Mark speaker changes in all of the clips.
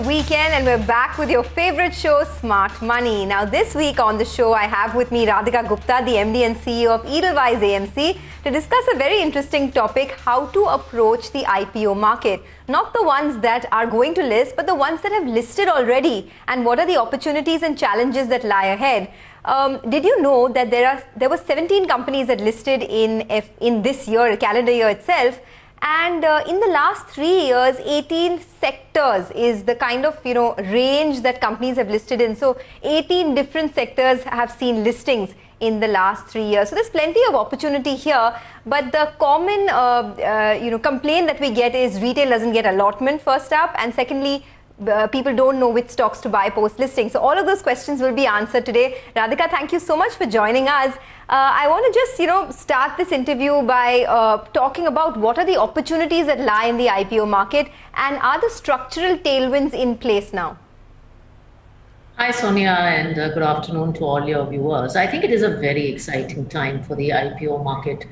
Speaker 1: weekend and we're back with your favorite show, Smart Money. Now this week on the show, I have with me Radhika Gupta, the MD and CEO of Edelweiss AMC, to discuss a very interesting topic, how to approach the IPO market. Not the ones that are going to list, but the ones that have listed already, and what are the opportunities and challenges that lie ahead. Did you know that there were 17 companies that listed in this year, calendar year itself? And in the last 3 years, 18 sectors is the kind of range that companies have listed in. So 18 different sectors have seen listings in the last 3 years. So there's plenty of opportunity here. But the common complaint that we get is retail doesn't get allotment first up, and secondly, people don't know which stocks to buy post listing. So all of those questions will be answered today. Radhika, thank you so much for joining us. I want to just start this interview by talking about what are the opportunities that lie in the IPO market, and are the structural tailwinds in place now?
Speaker 2: Hi Sonia, and good afternoon to all your viewers. I think it is a very exciting time for the IPO market.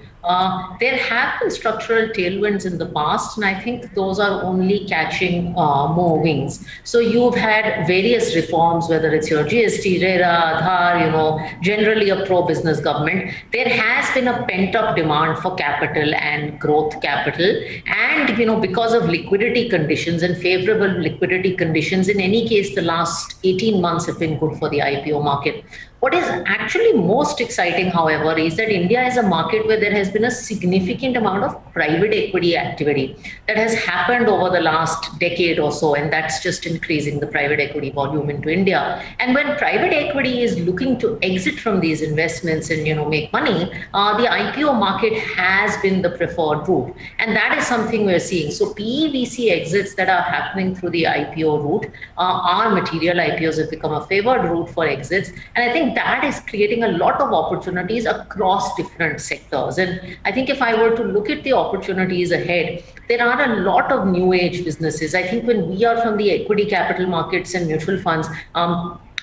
Speaker 2: There have been structural tailwinds in the past, and I think those are only catching more wings. So you've had various reforms, whether it's your GST, RERA, Aadhaar, generally a pro-business government. There has been a pent-up demand for capital and growth capital, and because of liquidity conditions and favorable liquidity conditions, in any case, the last 18 months have been good for the IPO market. What is actually most exciting, however, is that India is a market where there has been a significant amount of private equity activity that has happened over the last decade or so, and that's just increasing the private equity volume into India. And when private equity is looking to exit from these investments and make money, the IPO market has been the preferred route, and that is something we're seeing. So PE/VC exits that are happening through the IPO route are material. IPOs have become a favored route for exits, and I think that is creating a lot of opportunities across different sectors. And I think if I were to look at the opportunities ahead, there are a lot of new age businesses. I think when we are from the equity capital markets and mutual funds,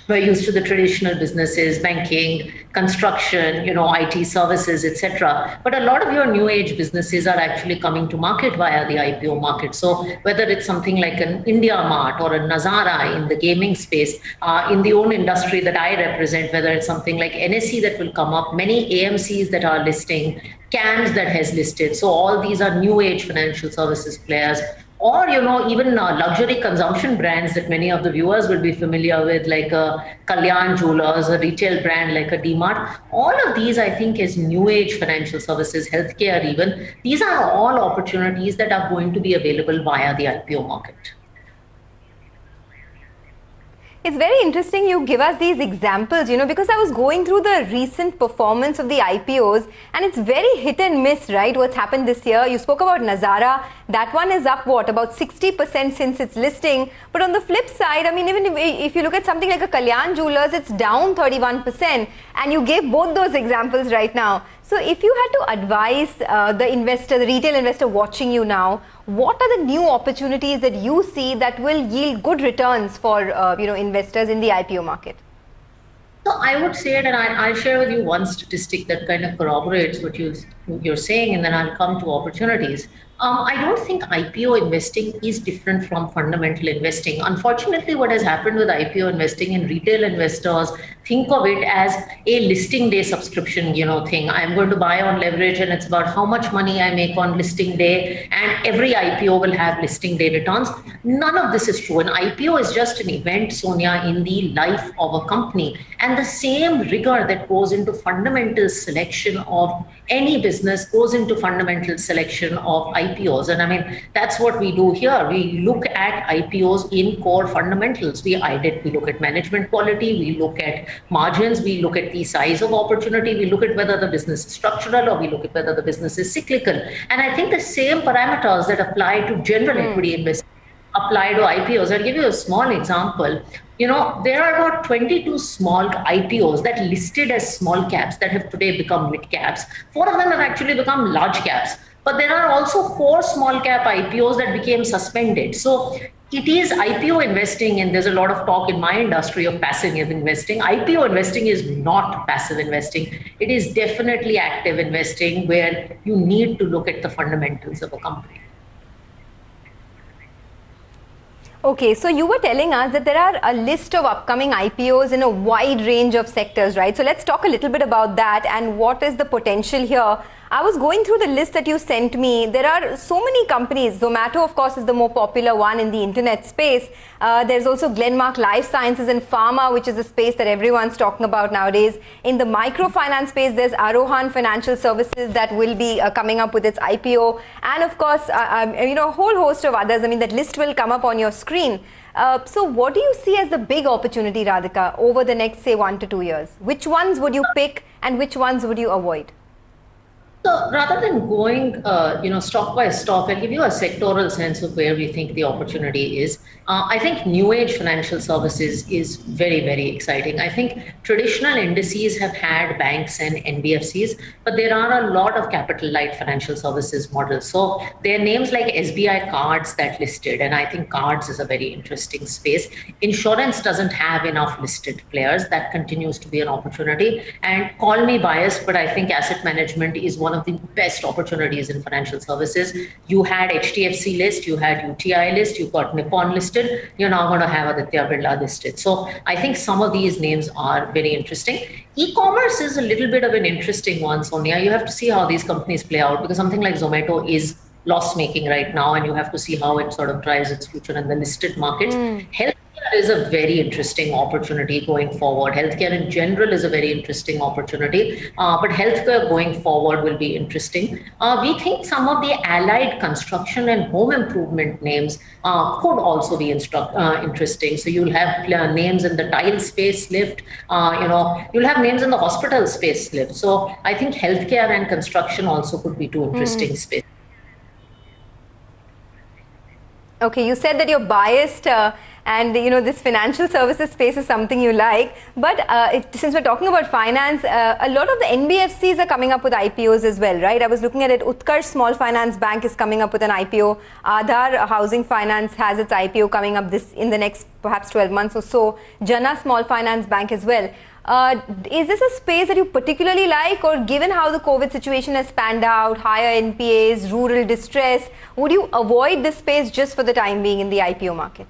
Speaker 2: we're used to the traditional businesses, banking, construction, IT services, etc. But a lot of your new age businesses are actually coming to market via the IPO market. So whether it's something like an IndiaMart or a Nazara in the gaming space, in the own industry that I represent, whether it's something like NSE that will come up, many AMCs that are listing, CAMS that has listed. So all these are new age financial services players, or even luxury consumption brands that many of the viewers will be familiar with, like a Kalyan Jewelers, a retail brand like a DMart. All of these, I think, is new age financial services, healthcare even. These are all opportunities that are going to be available via the IPO market.
Speaker 1: It's very interesting you give us these examples, because I was going through the recent performance of the IPOs, and it's very hit and miss, right? What's happened this year. You spoke about Nazara. That one is up, about 60% since its listing. But on the flip side, I mean, even if you look at something like a Kalyan Jewelers, it's down 31%. And you gave both those examples right now. So if you had to advise the retail investor watching you now, what are the new opportunities that you see that will yield good returns for investors in the IPO market?
Speaker 2: So I would say that I'll share with you one statistic that kind of corroborates what you're saying, and then I'll come to opportunities. I don't think IPO investing is different from fundamental investing. Unfortunately, what has happened with IPO investing, and retail investors think of it as a listing day subscription, thing. I'm going to buy on leverage, and it's about how much money I make on listing day, and every IPO will have listing day returns. None of this is true. An IPO is just an event, Sonia, in the life of a company. And the same rigor that goes into fundamental selection of any business goes into fundamental selection of IPOs. And I mean, that's what we do here. We look at IPOs in core fundamentals. We look at management quality, we look at margins, we look at the size of opportunity, we look at whether the business is structural, or we look at whether the business is cyclical. And I think the same parameters that apply to general equity investing apply to IPOs. I'll give you a small example. There are about 22 small IPOs that listed as small caps that have today become mid caps. 4 of them have actually become large caps. But there are also 4 small cap IPOs that became suspended. So it is IPO investing, and there's a lot of talk in my industry of passive investing. IPO investing is not passive investing. It is definitely active investing, where you need to look at the fundamentals of a company.
Speaker 1: Okay, so you were telling us that there are a list of upcoming IPOs in a wide range of sectors, right? So let's talk a little bit about that and what is the potential here. I was going through the list that you sent me. There are so many companies. Zomato, of course, is the more popular one in the internet space. There's also Glenmark Life Sciences and Pharma, which is a space that everyone's talking about nowadays. In the microfinance space, there's Arohan Financial Services that will be coming up with its IPO. And of course, a whole host of others. I mean, that list will come up on your screen. So what do you see as the big opportunity, Radhika, over the next, say, 1 to 2 years? Which ones would you pick and which ones would you avoid?
Speaker 2: So rather than going, stock by stock, I'll give you a sectoral sense of where we think the opportunity is. I think new age financial services is very, very exciting. I think traditional indices have had banks and NBFCs, but there are a lot of capital light financial services models. So there are names like SBI Cards that listed, and I think cards is a very interesting space. Insurance doesn't have enough listed players. That continues to be an opportunity. And call me biased, but I think asset management is one of the best opportunities in financial services. You had HDFC list, you had UTI list, you got Nippon listed, you're now going to have Aditya Birla listed. So I think some of these names are very interesting. E-commerce is a little bit of an interesting one, Sonia. You have to see how these companies play out, because something like Zomato is loss making right now, and you have to see how it sort of drives its future in the listed market. Healthcare is a very interesting opportunity going forward. Healthcare in general is a very interesting opportunity, but healthcare going forward will be interesting. We think some of the allied construction and home improvement names could also be interesting. So you'll have names in the tile space lift, you'll have names in the hospital space lift. So I think healthcare and construction also could be two interesting spaces.
Speaker 1: Okay, you said that you're biased and this financial services space is something you like, but since we're talking about finance, a lot of the NBFCs are coming up with IPOs as well, right? I was looking at it. Utkarsh Small Finance Bank is coming up with an IPO. Aadhar Housing Finance has its IPO coming up in the next perhaps 12 months or so. Jana Small Finance Bank as well. Is this a space that you particularly like, or given how the COVID situation has panned out, higher NPAs, rural distress, would you avoid this space just for the time being in the IPO market?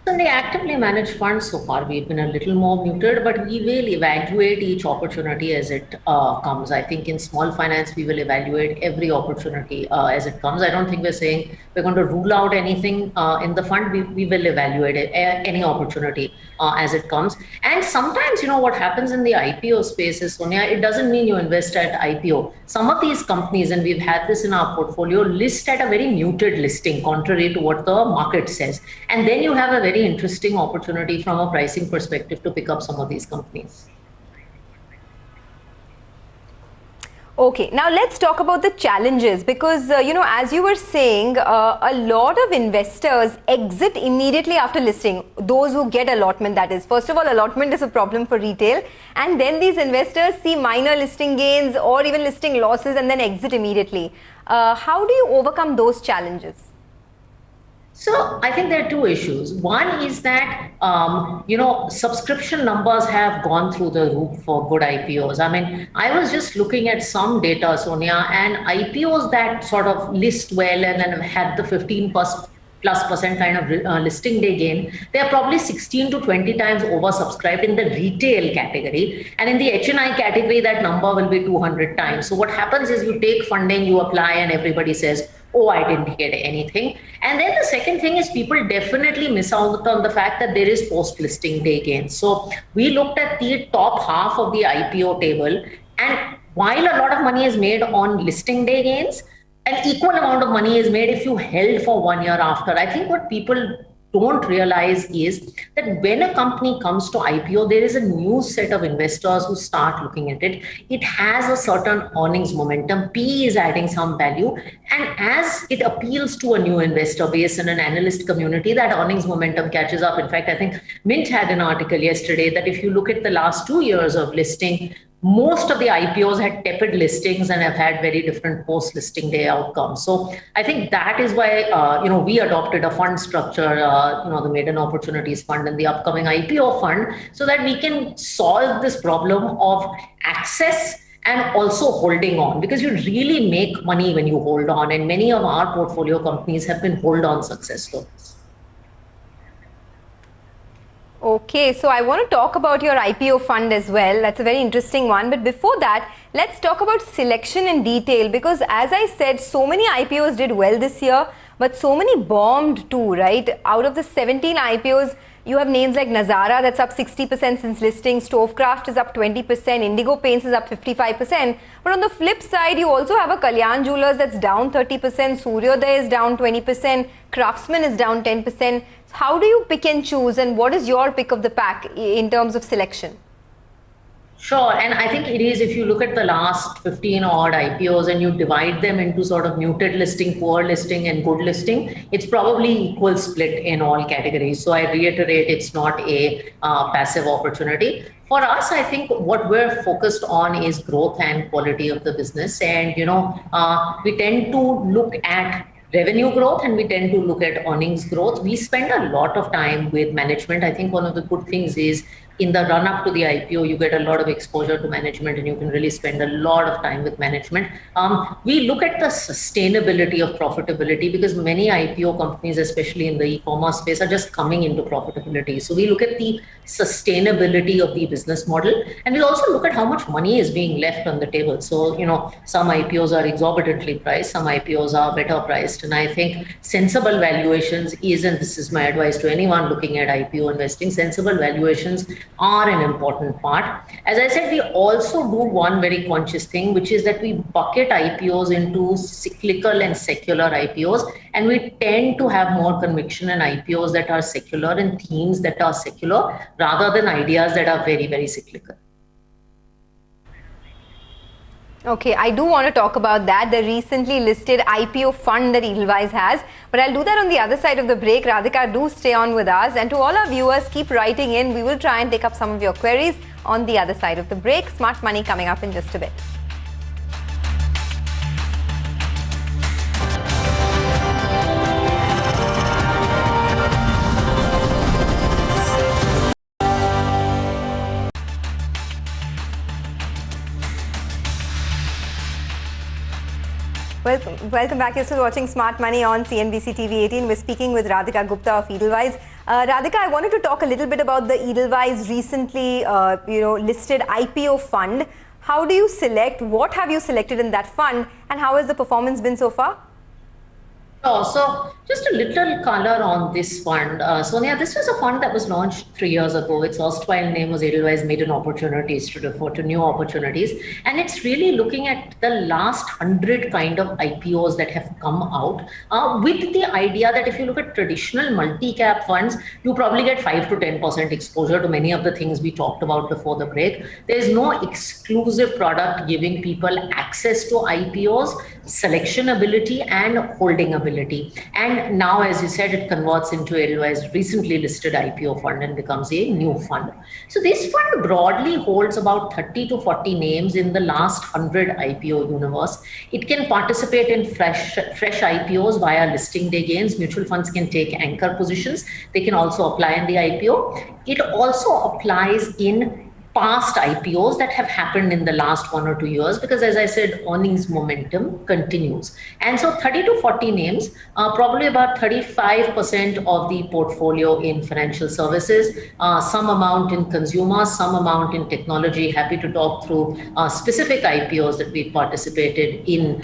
Speaker 2: In the actively managed funds, so far we've been a little more muted, but we will evaluate each opportunity as it comes. I think in small finance, we will evaluate every opportunity as it comes. I don't think we're saying we're going to rule out anything in the fund. We will evaluate any opportunity as it comes. And sometimes, what happens in the IPO space is, Sonia, it doesn't mean you invest at IPO. Some of these companies, and we've had this in our portfolio, list at a very muted listing, contrary to what the market says. And then you have a very interesting opportunity from a pricing perspective to pick up some of these companies.
Speaker 1: Okay, now let's talk about the challenges, because as you were saying, a lot of investors exit immediately after listing. Those who get allotment, that is. First of all, allotment is a problem for retail, and then these investors see minor listing gains or even listing losses and then exit immediately. How do you overcome those challenges?
Speaker 2: So I think there are two issues. One is that, subscription numbers have gone through the roof for good IPOs. I mean, I was just looking at some data, Sonia, and IPOs that sort of list well and then had the 15+% kind of listing day gain, they are probably 16 to 20 times oversubscribed in the retail category. And in the HNI category, that number will be 200 times. So what happens is you take funding, you apply, and everybody says, oh, I didn't get anything. And then the second thing is people definitely miss out on the fact that there is post-listing day gains. So we looked at the top half of the IPO table, and while a lot of money is made on listing day gains, an equal amount of money is made if you held for 1 year after. I think what people don't realize is that when a company comes to IPO, there is a new set of investors who start looking at it. It has a certain earnings momentum. PE is adding some value. And as it appeals to a new investor base and an analyst community, that earnings momentum catches up. In fact, I think Mint had an article yesterday that if you look at the last 2 years of listing, most of the IPOs had tepid listings and have had very different post-listing day outcomes. So I think that is why we adopted a fund structure, the Maiden Opportunities Fund and the upcoming IPO fund, so that we can solve this problem of access and also holding on, because you really make money when you hold on, and many of our portfolio companies have been hold on success stories.
Speaker 1: Okay, so I want to talk about your IPO fund as well. That's a very interesting one. But before that, let's talk about selection in detail, because as I said, so many IPOs did well this year, but so many bombed too, right? Out of the 17 IPOs, you have names like Nazara that's up 60% since listing, Stovecraft is up 20%, Indigo Paints is up 55%. But on the flip side, you also have a Kalyan Jewelers that's down 30%, Suryoday is down 20%, Craftsman is down 10%. How do you pick and choose, and what is your pick of the pack in terms of selection?
Speaker 2: Sure, and I think it is, if you look at the last 15 odd IPOs and you divide them into sort of muted listing, poor listing, and good listing, it's probably equal split in all categories. So I reiterate, it's not a passive opportunity. For us, I think what we're focused on is growth and quality of the business. And, we tend to look at revenue growth and we tend to look at earnings growth. We spend a lot of time with management. I think one of the good things is in the run up to the IPO, you get a lot of exposure to management and you can really spend a lot of time with management. We look at the sustainability of profitability because many IPO companies, especially in the e-commerce space, are just coming into profitability. So we look at the sustainability of the business model, and we also look at how much money is being left on the table. So, some IPOs are exorbitantly priced, some IPOs are better priced. And I think sensible valuations is, and this is my advice to anyone looking at IPO investing, sensible valuations are an important part. As I said, we also do one very conscious thing, which is that we bucket IPOs into cyclical and secular IPOs, and we tend to have more conviction in IPOs that are secular and themes that are secular rather than ideas that are very, very cyclical.
Speaker 1: Okay, I do want to talk about that, the recently listed IPO fund that Edelweiss has, but I'll do that on the other side of the break. Radhika, do stay on with us, and to all our viewers, keep writing in. We will try and take up some of your queries on the other side of the break. Smart Money coming up in just a bit. Welcome back. You're still watching Smart Money on CNBC TV 18. We're speaking with Radhika Gupta of Edelweiss. Radhika, I wanted to talk a little bit about the Edelweiss recently, listed IPO fund. How do you select? What have you selected in that fund, and how has the performance been so far?
Speaker 2: Oh, so just a little color on this fund. Sonia, this was a fund that was launched 3 years ago. Its erstwhile name was Edelweiss Maiden Opportunities to refer to new opportunities. And it's really looking at the last 100 kind of IPOs that have come out with the idea that if you look at traditional multi-cap funds, you probably get 5 to 10% exposure to many of the things we talked about before the break. There's no exclusive product giving people access to IPOs, selection ability, and holding ability. And now, as you said, it converts into Edelweiss recently listed IPO fund and becomes a new fund. So this fund broadly holds about 30 to 40 names in the last 100 IPO universe. It can participate in fresh IPOs via listing day gains. Mutual funds can take anchor positions. They can also apply in the IPO. It also applies in past IPOs that have happened in the last 1 or 2 years, because as I said, earnings momentum continues. And so 30 to 40 names, probably about 35% of the portfolio in financial services, some amount in consumer, some amount in technology. Happy to talk through specific IPOs that we've participated in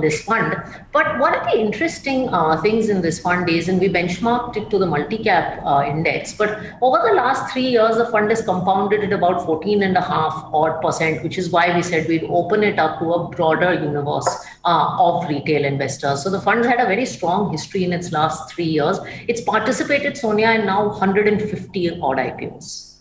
Speaker 2: this fund. But one of the interesting things in this fund is, and we benchmarked it to the multi-cap index, but over the last 3 years, the fund has compounded at about 14.5% odd, which is why we said we'd open it up to a broader universe of retail investors. So the fund's had a very strong history in its last 3 years. It's participated, Sonia, in now 150 odd IPOs.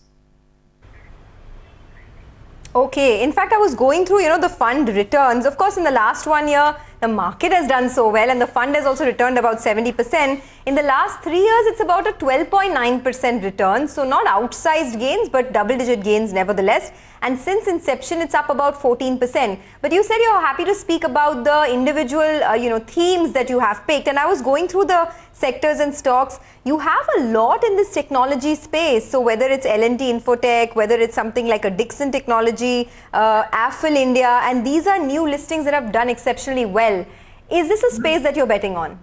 Speaker 1: Okay, in fact, I was going through, the fund returns. Of course, in the last 1 year, the market has done so well and the fund has also returned about 70%. In the last 3 years, it's about a 12.9% return. So not outsized gains, but double-digit gains nevertheless. And since inception, it's up about 14%. But you said you're happy to speak about the individual, themes that you have picked. And I was going through the sectors and stocks. You have a lot in this technology space. So whether it's L&T Infotech, whether it's something like a Dixon Technology, Affle India, and these are new listings that have done exceptionally well. Is this a space that you're betting on?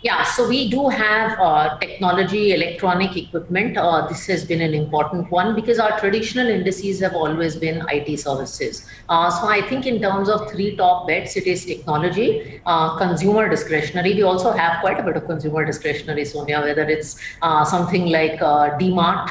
Speaker 2: Yeah, so we do have technology, electronic equipment. This has been an important one because our traditional indices have always been IT services. So I think in terms of three top bets, it is technology, consumer discretionary. We also have quite a bit of consumer discretionary, Sonia, whether it's something like DMart.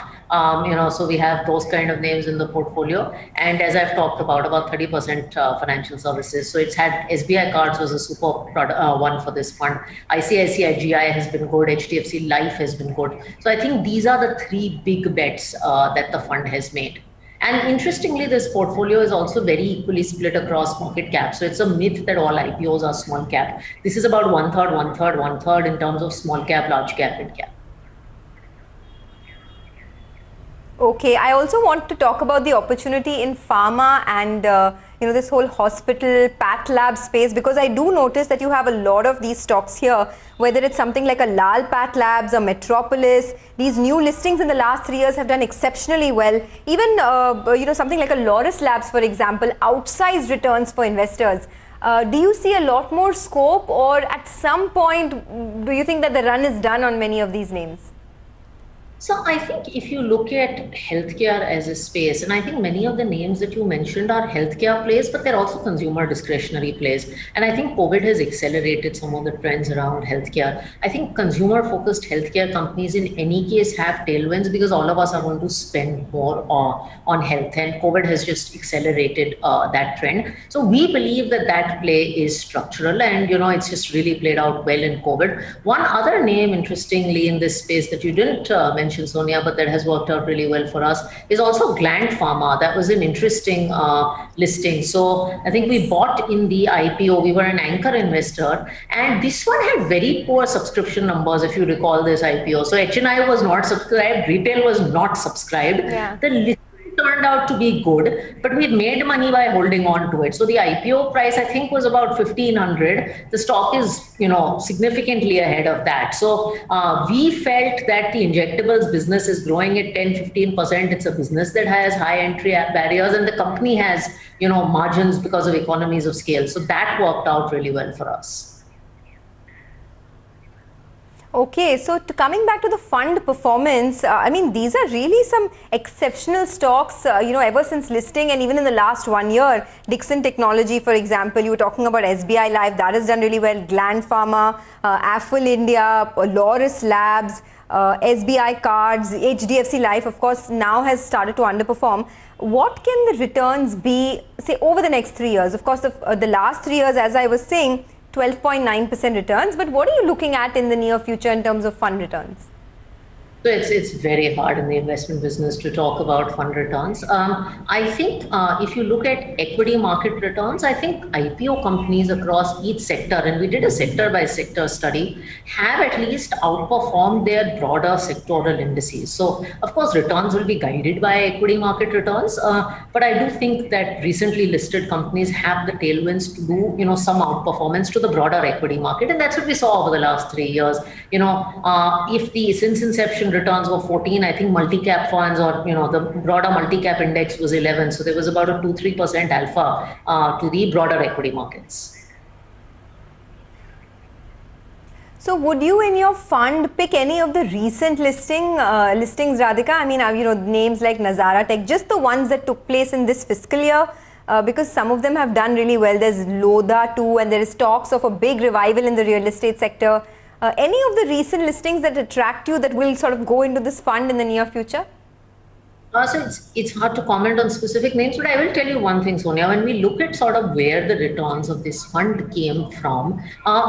Speaker 2: So we have those kind of names in the portfolio. And as I've talked about 30% financial services. So it's had SBI Cards was a super one for this fund. ICICI GI has been good. HDFC Life has been good. So I think these are the three big bets that the fund has made. And interestingly, this portfolio is also very equally split across market cap. So it's a myth that all IPOs are small cap. This is about one third, one third, one third in terms of small cap, large cap, mid cap.
Speaker 1: Okay, I also want to talk about the opportunity in pharma and this whole hospital path lab space, because I do notice that you have a lot of these stocks here, whether it's something like a Lal Path Labs or Metropolis. These new listings in the last 3 years have done exceptionally well. Even something like a Laurus Labs, for example, outsized returns for investors. Do you see a lot more scope, or at some point do you think that the run is done on many of these names?
Speaker 2: So I think if you look at healthcare as a space, and I think many of the names that you mentioned are healthcare plays, but they're also consumer discretionary plays. And I think COVID has accelerated some of the trends around healthcare. I think consumer-focused healthcare companies in any case have tailwinds because all of us are going to spend more on health, and COVID has just accelerated that trend. So we believe that that play is structural, and it's just really played out well in COVID. One other name, interestingly, in this space that you didn't mention, Sonia, but that has worked out really well for us, is also Gland Pharma. That was an interesting listing. So I think we bought in the IPO. We were an anchor investor, and this one had very poor subscription numbers, if you recall this IPO. So HNI was not subscribed, retail was not subscribed.
Speaker 1: Yeah.
Speaker 2: The turned out to be good, but we made money by holding on to it. So the IPO price, I think, was about 1,500. The stock is, significantly ahead of that. So we felt that the injectables business is growing at 10-15%. It's a business that has high entry barriers, and the company has, margins because of economies of scale. So that worked out really well for us.
Speaker 1: Okay, so coming back to the fund performance, these are really some exceptional stocks, ever since listing, and even in the last 1 year. Dixon Technology, for example, you were talking about SBI Life, that has done really well. Gland Pharma, Affle India, Laurus Labs, SBI Cards, HDFC Life, of course, now has started to underperform. What can the returns be, say, over the next 3 years? Of course, the last 3 years, as I was saying, 12.9% returns, but what are you looking at in the near future in terms of fund returns?
Speaker 2: So it's very hard in the investment business to talk about fund returns. I think if you look at equity market returns, I think IPO companies across each sector, and we did a sector by sector study, have at least outperformed their broader sectoral indices. So of course, returns will be guided by equity market returns, but I do think that recently listed companies have the tailwinds to do some outperformance to the broader equity market, and that's what we saw over the last 3 years. If the since inception returns were 14, I think multi-cap funds, or the broader multi-cap index was 11. So there was about a 2-3% alpha to the broader equity markets.
Speaker 1: So would you in your fund pick any of the recent listings, Radhika? Names like Nazara Tech, just the ones that took place in this fiscal year, because some of them have done really well. There's Lodha too, and there is talks of a big revival in the real estate sector. Any of the recent listings that attract you that will sort of go into this fund in the near future?
Speaker 2: So it's hard to comment on specific names, but I will tell you one thing, Sonia. When we look at sort of where the returns of this fund came from,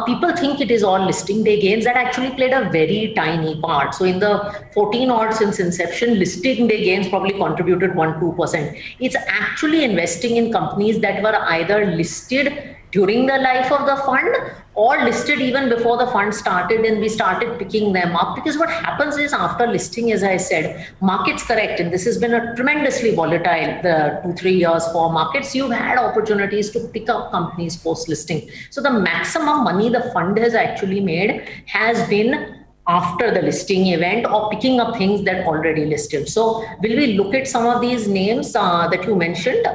Speaker 2: people think it is all listing day gains. That actually played a very tiny part. So in the 14 odd since inception, listing day gains probably contributed 1-2%. It's actually investing in companies that were either listed during the life of the fund or listed even before the fund started, and we started picking them up. Because what happens is, after listing, as I said, markets correct, and this has been a tremendously volatile 2-3 years for markets. You've had opportunities to pick up companies post listing. So the maximum money the fund has actually made has been after the listing event, or picking up things that already listed. So will we look at some of these names that you mentioned,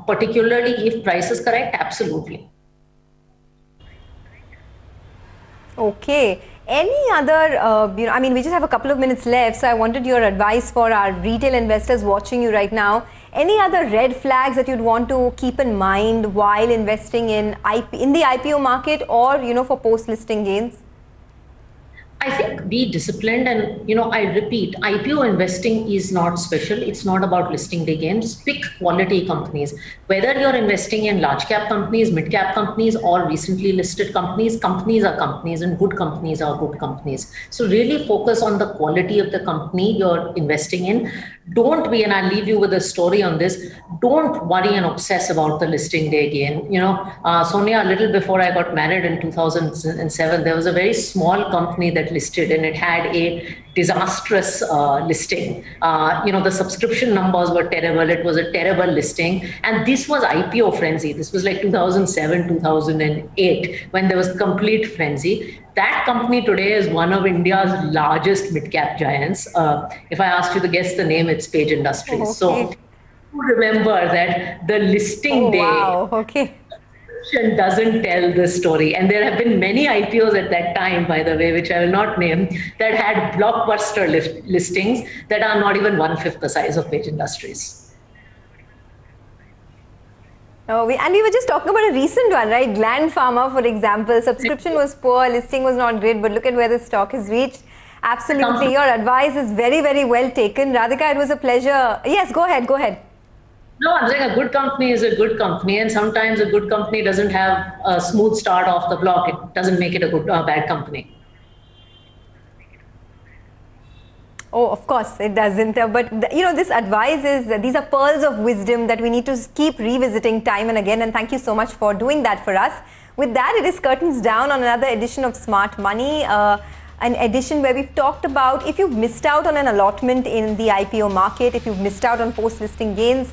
Speaker 2: particularly if price is correct? Absolutely.
Speaker 1: Okay. Any other, I mean, we just have a couple of minutes left, so I wanted your advice for our retail investors watching you right now. Any other red flags that you'd want to keep in mind while investing in the IPO market or, for post-listing gains?
Speaker 2: I think be disciplined, and I repeat, IPO investing is not special. It's not about listing day gains. Pick quality companies. Whether you're investing in large cap companies, mid cap companies, or recently listed companies, companies are companies, and good companies are good companies. So really focus on the quality of the company you're investing in. Don't be, and I'll leave you with a story on this. Don't worry and obsess about the listing day gain. Sonia, a little before I got married in 2007, there was a very small company that listed, and it had a disastrous listing. The subscription numbers were terrible. It was a terrible listing. And this was IPO frenzy. This was like 2007, 2008, when there was complete frenzy. That company today is one of India's largest mid-cap giants. If I asked you to guess the name, it's Page Industries.
Speaker 1: Okay.
Speaker 2: So remember that the listing day
Speaker 1: wow. Okay.
Speaker 2: doesn't tell the story. And there have been many IPOs at that time, by the way, which I will not name, that had blockbuster listings that are not even 1/5 the size of Page Industries.
Speaker 1: And we were just talking about a recent one, right? Gland Pharma, for example, subscription was poor, listing was not great, but look at where the stock has reached. Absolutely, your advice is very, very well taken. Radhika, it was a pleasure. Yes, go ahead.
Speaker 2: No, I'm saying a good company is a good company, and sometimes a good company doesn't have a smooth start off the block. It doesn't make it a bad company.
Speaker 1: Oh, of course, it doesn't. But this advice is these are pearls of wisdom that we need to keep revisiting time and again. And thank you so much for doing that for us. With that, it is curtains down on another edition of Smart Money. An edition where we've talked about if you've missed out on an allotment in the IPO market, if you've missed out on post-listing gains,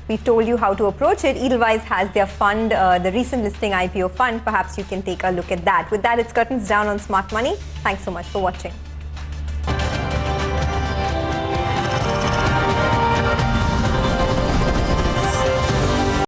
Speaker 1: we've told you how to approach it. Edelweiss has their fund, the recent listing IPO fund. Perhaps you can take a look at that. With that, it's curtains down on Smart Money. Thanks so much for watching.